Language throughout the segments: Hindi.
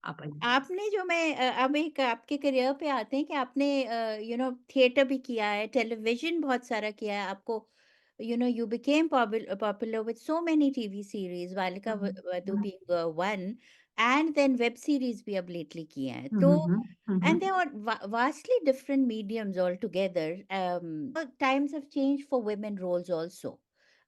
आप आइए। आपने जो मैं अब एक आपके करियर पे आते हैं कि आपने थिएटर भी किया है, टेलीविज़न बहुत सारा किया है, आपको you became popular with so many TV series, Balika हुँ, वधू हुँ, being one, and then web series भी अब लेटली किए हैं। हुँ, तो हुँ, हुँ, हुँ, and hmm, they are vastly different mediums altogether. Times have changed for women roles also.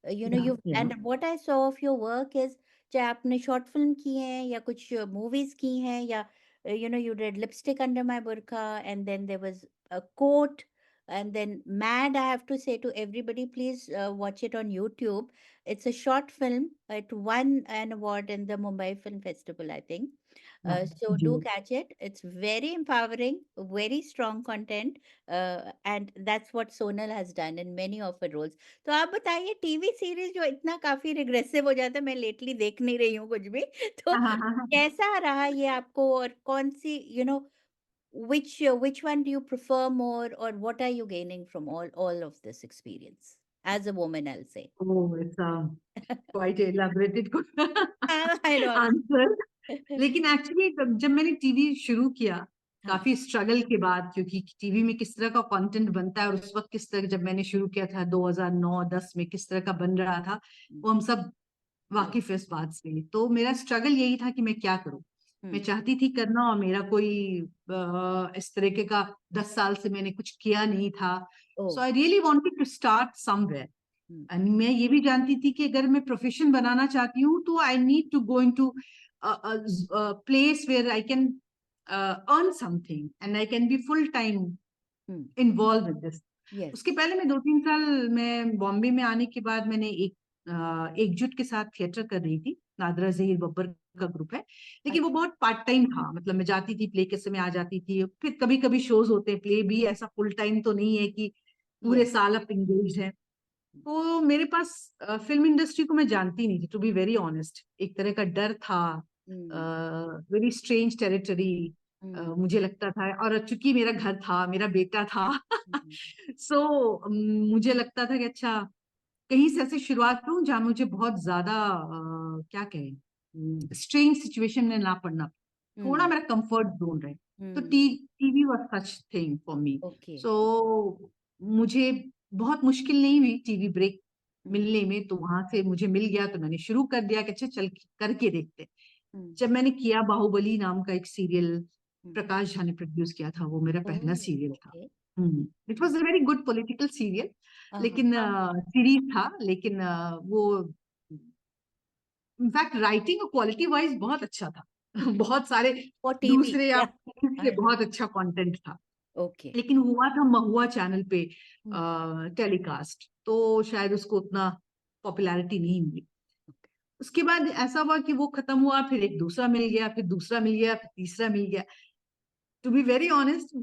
या, You've या, and what I saw of your work is चाहे आपने शॉर्ट फिल्म की हैं या कुछ मूवीज की हैं या you did lipstick under my burqa, and then there was a quote, and then mad. I have to say to everybody, please watch it on YouTube. It's a short film. It won an award in the Mumbai Film Festival, I think. या, So ji. do catch it. It's very empowering, very strong content, and that's what Sonal has done in many of her roles. तो आप बताइए, टीवी सीरीज जो इतना काफी रिग्रेसिव हो जाता है, मैं लेटली देख नहीं रही हूँ कुछ भी, तो हाँ, हाँ, हाँ, हाँ। कैसा रहा ये आपको, और कौन सी which one do you prefer more, or what are you gaining from all of this experience as a woman, I'll say. Oh! It's quite elaborated I know. Answer. लेकिन एक्चुअली जब मैंने टीवी शुरू किया, हाँ. काफी स्ट्रगल के बाद, क्योंकि टीवी में किस तरह का कंटेंट बनता है और उस वक्त किस तरह, जब मैंने शुरू किया था 2009-10 में किस तरह का बन रहा था, हम्म. वो हम सब वाकिफ है इस बात से। तो मेरा स्ट्रगल यही था कि मैं क्या करूं। मैं हम्म. चाहती थी करना, और मेरा कोई इस तरीके का 10 साल से मैंने कुछ किया नहीं था। Oh. So I really wanted to start somewhere. Hmm. And मैं ये भी जानती थी कि अगर मैं प्रोफेशन बनाना चाहती हूँ तो I need to go into place where I can earn something and I can be full time hmm. Involve with this. Yes. उसके पहले मैं 2-3 साल, मैं बॉम्बे में आने के बाद मैंने एकजुट के साथ थिएटर कर रही थी। नादरा जहीर बब्बर का ग्रुप है, लेकिन वो अच्छा. बहुत पार्ट टाइम था। मतलब मैं जाती थी, प्ले के समय आ जाती थी, फिर कभी कभी शोज होते हैं। प्ले भी ऐसा फुल टाइम तो नहीं है कि पूरे यस. साल आप इंगेज हैं। तो मेरे पास फिल्म इंडस्ट्री को मैं जानती नहीं थी, टू बी वेरी ऑनेस्ट। एक तरह का डर था, हम्म. वेरी स्ट्रेंज टेरिटरी हम्म. मुझे लगता था। और चूंकि मेरा घर था, मेरा बेटा था, हम्म. सो मुझे लगता था कि अच्छा, कहीं से ऐसे शुरुआत करूं जहां मुझे बहुत ज्यादा क्या कहें, स्ट्रेंज सिचुएशन में ना पड़ना, थोड़ा हम्म. मेरा कंफर्ट जोन रहे। तो hmm. TV was such thing for me. Okay. So मुझे बहुत मुश्किल नहीं हुई टीवी ब्रेक हम्म. मिलने में। तो वहां से मुझे मिल गया, तो मैंने शुरू कर दिया कि अच्छा चल करके देखते। हम्म. जब मैंने किया, बाहुबली नाम का एक सीरियल हम्म. प्रकाश झा ने प्रोड्यूस किया था, वो मेरा पहला ओह. सीरियल था। Okay. It was a very good political serial, हाँ. लेकिन सीरीज था, लेकिन वो इनफैक्ट राइटिंग और क्वालिटी वाइज बहुत अच्छा था। बहुत सारे फॉर टीवी, दूसरे या. आप से आई नो. बहुत अच्छा कंटेंट था। ओके. लेकिन हुआ था महुआ चैनल पे हम्म. टेलीकास्ट, तो शायद उसको उतना पॉपुलैरिटी नहीं मिली। ओके. उसके बाद ऐसा हुआ कि वो खत्म हुआ, फिर एक दूसरा मिल गया, फिर दूसरा मिल गया, फिर तीसरा मिल गया। टू बी वेरी ऑनेस्ट,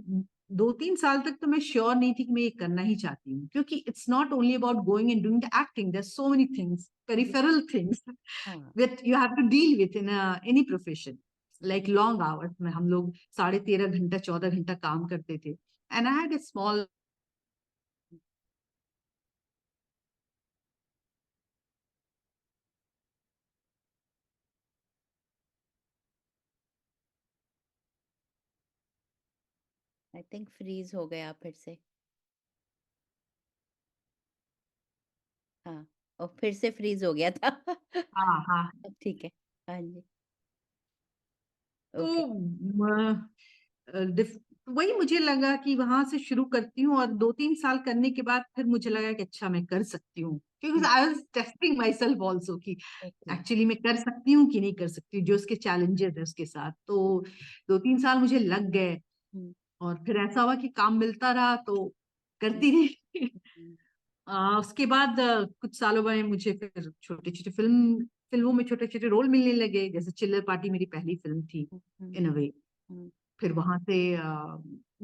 2-3 साल तक तो मैं श्योर नहीं थी कि मैं ये करना ही चाहती हूँ, क्योंकि it's not only about going and doing the acting, there so many things, yeah. Peripheral things हाँ. that you have to deal with in any profession, like long hours में हम लोग 13.5 घंटा 14 घंटा काम करते थे। And I had a small, I think freeze हो गया फिर से. हाँ. और फिर से फ्रीज हो गया था. हाँ हाँ। अब ठीक है. हाँ जी. तो ओके. वही मुझे लगा कि वहां से शुरू करती हूँ, और 2-3 साल करने के बाद फिर मुझे लगा कि अच्छा मैं कर सकती हूँ, क्योंकि I was testing my self also कि ओके. एक्चुअली मैं कर सकती हूँ कि नहीं कर सकती हूँ, जो उसके चैलेंजेस है उसके साथ। तो 2-3 साल मुझे लग गए, हम्म. और फिर ऐसा हुआ कि काम मिलता रहा तो हम्म. करती रही। हम्म. उसके बाद कुछ सालों में मुझे फिर छोटे छोटे फिल्मों में छोटे छोटे रोल मिलने लगे। जैसे चिल्लर पार्टी मेरी पहली फिल्म थी हम्म. इन अ वे। हम्म. फिर वहां से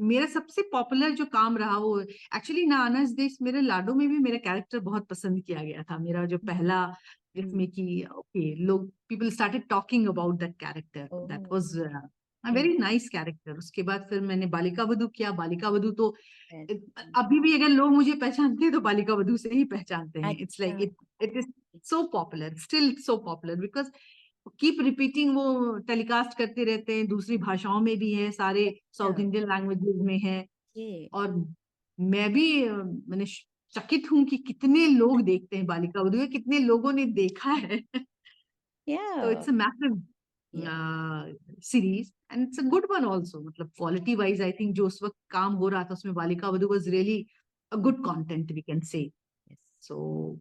मेरा सबसे पॉपुलर जो काम रहा वो एक्चुअली ना आना इस देश मेरे लाडो में भी मेरा कैरेक्टर बहुत पसंद किया गया था। मेरा जो पहला, हम्म. जिसमें कि ओके, लोग people started talking about that character, that oh. Was a hmm. Very nice character. उसके बाद फिर मैंने बालिका वधू किया। बालिका वधू तो Yes. अभी भी अगर लोग मुझे पहचानते हैं तो बालिका वधू से ही पहचानते हैं। इट्स अच्छा. Like it is so popular, still so popular, because keep repeating, वो टेलीकास्ट करते रहते हैं, दूसरी भाषाओं में भी है, सारे साउथ Yeah. इंडियन लैंग्वेजेस में है। Okay. और मैं भी मैंने चकित हूँ कि कितने लोग देखते हैं बालिका वधू, या कितने लोगों ने देखा है। तो Yeah. It's a massive Yeah. Series and it's a good one also, मतलब क्वालिटी वाइज आई थिंक जो उस वक्त काम हो रहा था उसमें Balika Vadhu was really a Mm. Good content we can say. Yes. So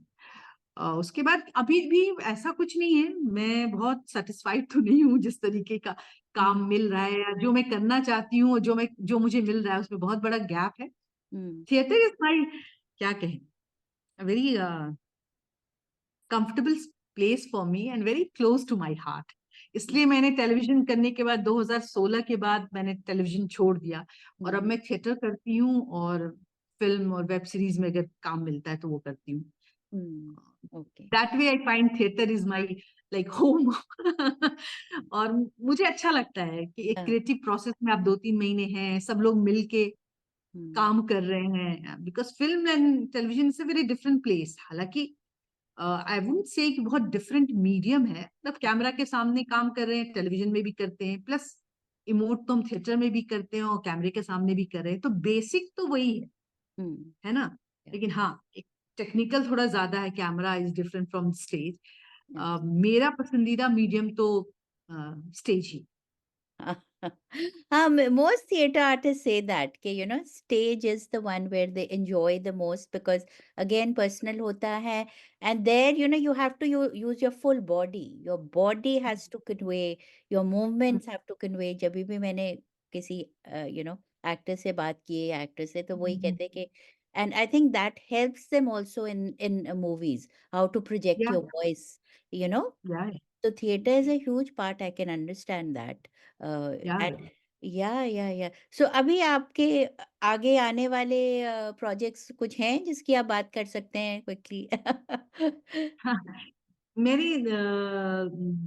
उसके बाद अभी भी ऐसा कुछ नहीं है, मैं बहुत सेटिस्फाइड तो नहीं हूँ जिस तरीके का Mm. काम मिल रहा है, या जो मैं करना चाहती हूँ, जो मुझे मिल रहा है उसमें बहुत बड़ा गैप है। Mm. थिएटर इज माई, क्या कहें, very comfortable place for me and very close to my heart. Mm. इसलिए मैंने टेलीविजन करने के बाद 2016 के बाद मैंने टेलीविजन छोड़ दिया, और अब Mm. मैं थिएटर करती हूँ, और फिल्म और वेब सीरीज में अगर काम मिलता है तो वो करती हूँ। Mm. Okay. That way I find theatre is my like home. और मुझे अच्छा लगता है कि एक Yeah. क्रिएटिव प्रोसेस में आप 2-3 महीने हैं, सब लोग मिलके Mm. काम कर रहे हैं, because film and television is a very different place. हालांकि आई वुडंट से कि बहुत डिफरेंट मीडियम है, मतलब कैमरा के सामने काम कर रहे हैं, टेलीविजन में भी करते हैं, प्लस इमोट तो हम थिएटर में भी करते हैं और कैमरे के सामने भी कर रहे हैं, तो बेसिक तो वही Mm. है ना। Yeah. लेकिन हाँ, एक टेक्निकल थोड़ा ज्यादा है, camera is different from stage. Yes. मेरा पसंदीदा मीडियम तो stage he. Most theater artists say that stage is the one where they enjoy the most because again personal hota hai, and there you have to use your full body. Your body has to convey, your movements have to convey. जब भी मैंने किसी एक्टर से बात की है, एक्टर से, तो वही कहते हैं कि, and I think that helps them also in movies, how to project या your voice, you know. या So theater is a huge part. I can understand that. या And yeah. So अभी आपके आगे आने वाले प्रोजेक्ट्स कुछ हैं जिसकी आप बात कर सकते हैं क्विकली? मैंने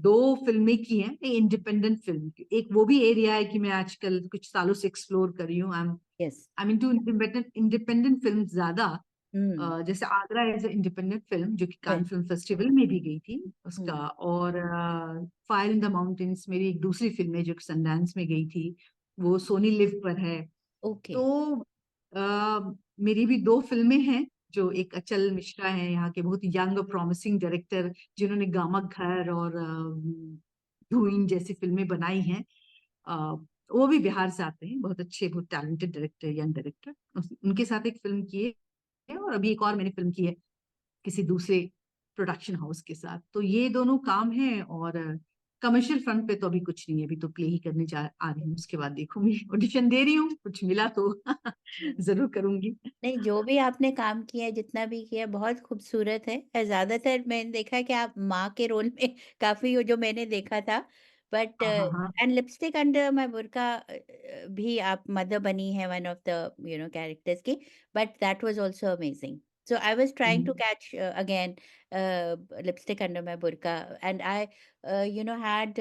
2 फिल्में की हैं, इंडिपेंडेंट फिल्म की। एक वो भी एरिया है कि मैं आजकल कुछ सालों से एक्सप्लोर कर रही हूँ। Yes. I mean to independent film ज्यादा। Hmm. जैसे आगरा एज इंडिपेंडेंट फिल्म जो कि कान Right. फिल्म फेस्टिवल में भी गई थी उसका, Hmm. और फायर इन द माउंटेन्स मेरी एक दूसरी फिल्म है जो कि सनडांस में गई थी, वो सोनी लिव पर है। तो Okay. मेरी भी 2 फिल्में हैं, जो एक अचल मिश्रा है यहाँ के बहुत यंग और प्रॉमिसिंग डायरेक्टर, जिन्होंने गामक घर और धुइन जैसी फिल्में बनाई हैं। अ, वो भी बिहार से आते हैं, बहुत अच्छे, बहुत टैलेंटेड डायरेक्टर, यंग डायरेक्टर। उनके साथ एक फिल्म की है, और अभी एक और मैंने फिल्म की है किसी दूसरे प्रोडक्शन हाउस के साथ। तो ये दोनों काम हैं, और कमर्शियल फ्रंट पे तो अभी कुछ नहीं है, अभी तो प्ले ही करने जा आ रही हूँ, उसके बाद देखूंगी। ऑडिशन दे रही हूँ, कुछ मिला तो Hmm. जरूर करूंगी। नहीं, जो भी आपने काम किया है, जितना भी किया है, बहुत खूबसूरत है। ज्यादातर मैंने देखा है कि आप माँ के रोल में काफी हो, जो मैंने देखा था। बट हाँ हाँ हाँ। And Lipstick Under My Burkha भी आप मदर बनी है, वन ऑफ द कैरेक्टर्स की। But that was also amazing. So I was trying to hmm, catch again Lipstick Under My Burkha, and I had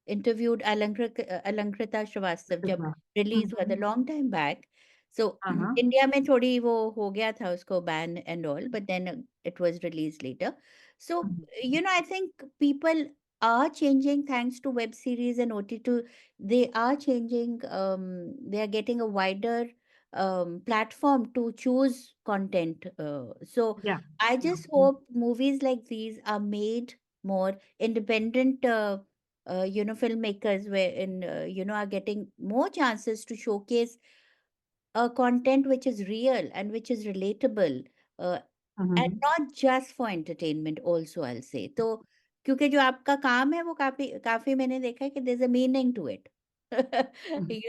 interviewed Alankrita Shrivastava जब अच्छा। रिलीज हुआ था लॉन्ग टाइम बैक। सो हाँ हाँ। इंडिया में थोड़ी वो हो गया था उसको ban and all, but then it was release later. So hmm, I think people are changing thanks to web series and OTT. They are changing. They are getting a wider platform to choose content. So या I या just hope movies like these are made more independent. Filmmakers wherein are getting more chances to showcase a content which is real and which is relatable, uh, and hmm, not just for entertainment also, I'll say। तो क्योंकि जो आपका काम है वो काफी काफी मैंने देखा है कि there's a meaning to it। जो अभी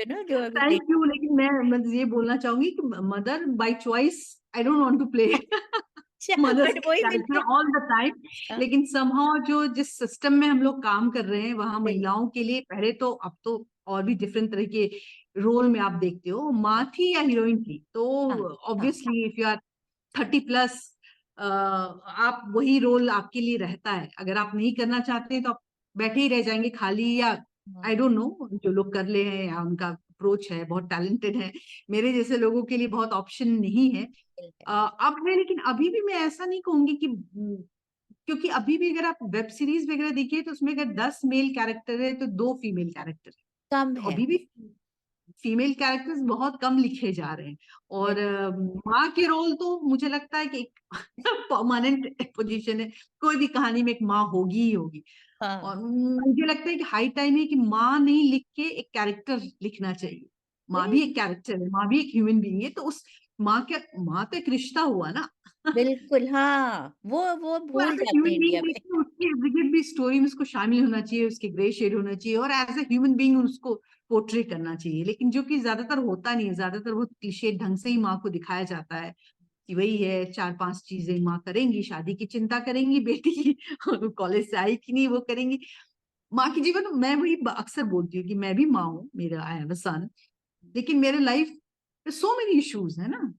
थैंक यू। लेकिन मैं ये बोलना चाहूंगी कि mother by choice, I don't want to play अच्छा, मदर्स बट वही कैरेक्टर मिलते ऑल द टाइम। हाँ, लेकिन समहाउ जो जिस सिस्टम में हम लोग काम कर रहे हैं वहां सही, महिलाओं के लिए पहले तो, अब तो और भी डिफरेंट तरह के रोल में आप देखते हो, माँ थी या हीरोइन थी, तो हाँ हाँ ऑब्वियसली इफ यू आर 30+, आप वही रोल आपके लिए रहता है। अगर आप नहीं करना चाहते हैं तो आप बैठे ही रह जाएंगे खाली, या हाँ, आई डोंट नो जो लोग कर ले हैं या उनका अप्रोच है, बहुत टैलेंटेड है। मेरे जैसे लोगों के लिए बहुत ऑप्शन नहीं है। मिलते हैं। अब है, लेकिन अभी भी मैं ऐसा नहीं कहूंगी कि क्योंकि अभी भी अगर आप वेब सीरीज वगैरह देखिए तो उसमें अगर 10 मेल कैरेक्टर है तो 2 फीमेल कैरेक्टर है। कम तो है। अभी भी फीमेल कैरेक्टर्स बहुत कम लिखे जा रहे हैं। और माँ के रोल तो मुझे लगता है कि एक परमानेंट पोजीशन है, कोई भी कहानी में एक माँ होगी ही होगी। हाँ, और मुझे लगता है कि हाई टाइम है कि माँ नहीं लिख के एक कैरेक्टर लिखना चाहिए। माँ भी एक कैरेक्टर है, माँ भी एक ह्यूमन बीइंग है, तो उस माँ तो एक रिश्ता हुआ ना। बिल्कुल, हाँ, वो वो भूल एज अ जाते ह्यूमन हैं बीइंग इंडिया में। देखिए, उसकी एवरीडे भी स्टोरी में उसको शामिल होना चाहिए, उसके ग्रे शेड होना चाहिए, और एज अ ह्यूमन बीइंग उसको पोर्ट्रे करना चाहिए। लेकिन जो कि ज्यादातर होता नहीं है, ज्यादातर वो क्लीशे ढंग से ही माँ को दिखाया जाता है कि वही है, 4-5 चीजें माँ करेंगी, शादी की चिंता करेंगी बेटी की, और वो कॉलेज से आई कि नहीं वो करेंगी। माँ की जीवन, मैं वही अक्सर बोलती हूँ कि मैं भी माँ हूँ, मेरा आई हैव अ सन, लेकिन मेरे लाइफ सो मेनी इश्यूज है ना,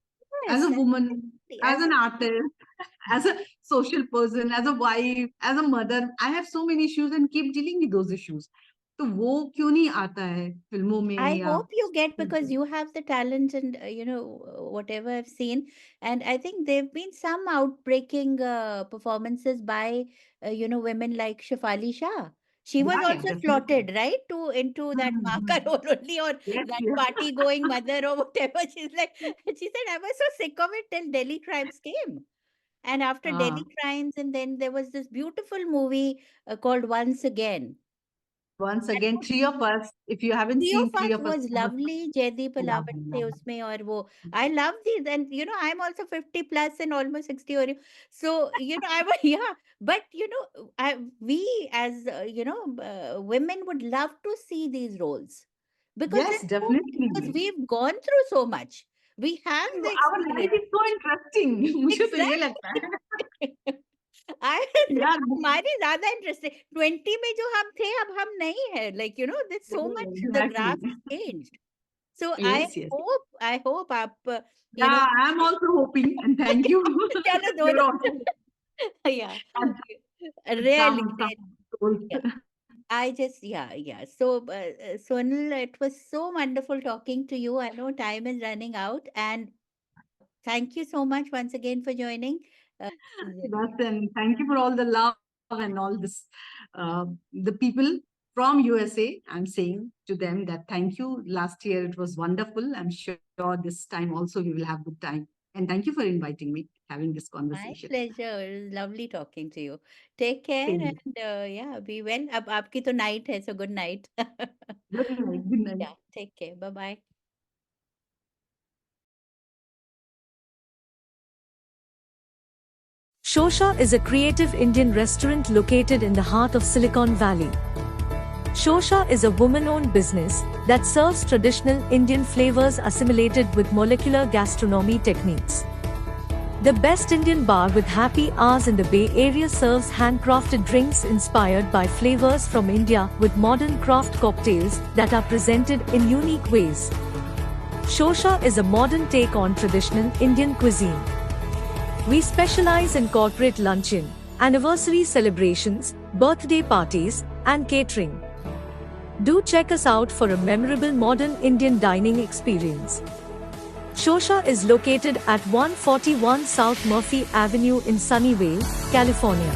as yes, a woman, absolutely, as an artist, as a social person, as a wife, as a mother, I have so many issues and keep dealing with those issues. तो वो क्यों नहीं आता है फिल्मों में I या hope you get, because you have the talent and whatever I've seen, and I think there've been some outbreaking performances by women like Shefali Shah. She was yeah, also definitely. slotted, right, to into that Hmm. marker role only, or Yes, that yes. party going mother or whatever. She's like, she said, I was so sick of it till Delhi Crimes came. And after Uh, Delhi Crimes, and then there was this beautiful movie called Once Again. once again, Three of Us, if you haven't Three seen of Three Us of Us, was lovely. Jaideep Ahlawat थे love. उसमें, और वो I love these, and I'm also 50 plus and almost 60 or so I was yeah, but we as women would love to see these roles, because Yes, it's so, because definitely. we've gone through so much. We have the Our life experience. is so interesting. मुझे तो ये लगता है Exactly. I यार। हमारी ज़्यादा इंटरेस्टिंग 20 में जो हम थे, अब हम नहीं है, like there's so much, the graph Exactly. has changed. So Yes, yes. I hope आप Yeah, I'm also hoping, and thank you. चलो You're दोनों also yeah, really, some really, goals. yeah. I just yeah. So Sonal, it was so wonderful talking to you. I know time is running out, and thank you so much once again for joining. Yes, and thank you for all the love and all this. The people from USA, I'm saying to them that thank you. Last year it was wonderful. I'm sure this time also we will have good time. And thank you for inviting me, having this My conversation. pleasure. It was lovely talking to you. Take care, Same here. and yeah, be well. अब आपकी तो night है, so good night. Good night. Good night. Yeah, take care. Bye bye. Shosha is a creative Indian restaurant located in the heart of Silicon Valley. Shosha is a woman-owned business that serves traditional Indian flavors assimilated with molecular gastronomy techniques. The best Indian bar with happy hours in the Bay Area serves handcrafted drinks inspired by flavors from India with modern craft cocktails that are presented in unique ways. Shosha is a modern take on traditional Indian cuisine. We specialize in corporate luncheon, anniversary celebrations, birthday parties, and catering. Do check us out for a memorable modern Indian dining experience. Shosha is located at 141 South Murphy Avenue in Sunnyvale, California.